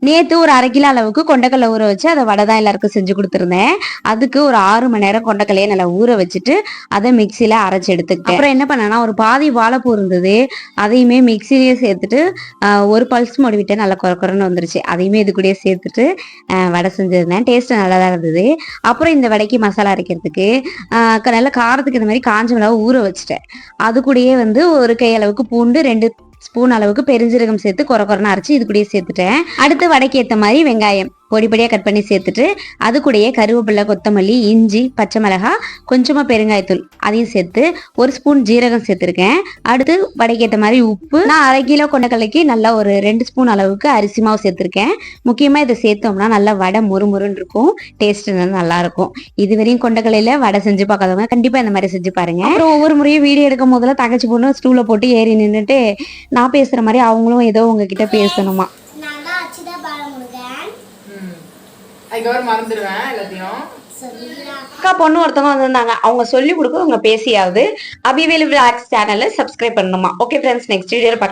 நேற்று ஒரு 1/2 கிலோ அளவுக்கு கொண்டக்கடலை ஊற வச்சு அதை வடை தான் எல்லாருக்கும் செஞ்சு கொடுத்துருந்தேன். அதுக்கு ஒரு 6 மணி நேரம் கொண்டக்கடலையை நல்லா ஊற வச்சுட்டு அதை மிக்சியில் அரைச்சி எடுத்துக்கிட்டேன். அப்புறம் என்ன பண்ணேன்னா ஒரு பாதி வாழைப்பூ இருந்தது, அதையுமே மிக்சிலேயே சேர்த்துட்டு ஒரு பல்ஸ் மொழி விட்டு நல்லா குறன்னு வந்துருச்சு. அதையுமே இது கூடயே சேர்த்துட்டு வடை செஞ்சுருந்தேன். டேஸ்ட்டு நல்லா தான் இருந்தது. அப்புறம் இந்த வடைக்கு மசாலா அரைக்கிறதுக்கு நல்லா காரத்துக்கு இந்த மாதிரி காஞ்ச மிளகா ஊற வச்சுட்டேன். அது கூடயே ஒரு கை அளவுக்கு பூண்டு, 2 ஸ்பூன் அளவுக்கு பெருஞ்சீரகம் சேர்த்து குறன்னு அரைச்சி இது கூடயே சேர்த்துட்டேன். அடுத்து வடைக்கு ஏற்ற மாதிரி வெங்காயம் பொடி பொடியாக கட் பண்ணி சேர்த்துட்டு அது கூடயே கருவேப்பிலை, கொத்தமல்லி, இஞ்சி, பச்சை மிளகாய், கொஞ்சமாக பெருங்காயத்தூள் அதையும் சேர்த்து 1 ஸ்பூன் ஜீரகம் சேர்த்துருக்கேன். அடுத்து வடைக்கு ஏற்ற மாதிரி உப்பு. நான் 1/2 கிலோ கொண்டக்கடலைக்கு நல்லா ஒரு 2 ஸ்பூன் அளவுக்கு அரிசி மாவு சேர்த்துருக்கேன். முக்கியமாக இதை சேர்த்தோம்னா நல்லா வடை முறுமுறுன்னு இருக்கும், டேஸ்ட்டு நல்லா இருக்கும். இதுவரையும் கொண்டக்கடலையில் வடை செஞ்சு பார்க்காதவங்க கண்டிப்பாக இந்த மாதிரி செஞ்சு பாருங்க. அப்புறம் ஒவ்வொரு முறையும் வீடியோ எடுக்கும் போதெல்லாம் தங்கச்சி பொண்ணு ஸ்டூலை போட்டு ஏறி நின்றுட்டு நான் பேசுகிற மாதிரி அவங்களும் ஏதோ உங்ககிட்ட பேசணுமா. அக்கா பொண்ணு ஒருத்தவங்க வந்திருந்தாங்க, அவங்க சொல்லி கொடுக்க அவங்க பேசியாவது அபிவேலு விளாக்ஸ் சேனலை சப்ஸ்கிரைப் பண்ணணுமா. ஓகே ஃப்ரெண்ட்ஸ், நெக்ஸ்ட் வீடியோவில் பார்க்கலாம்.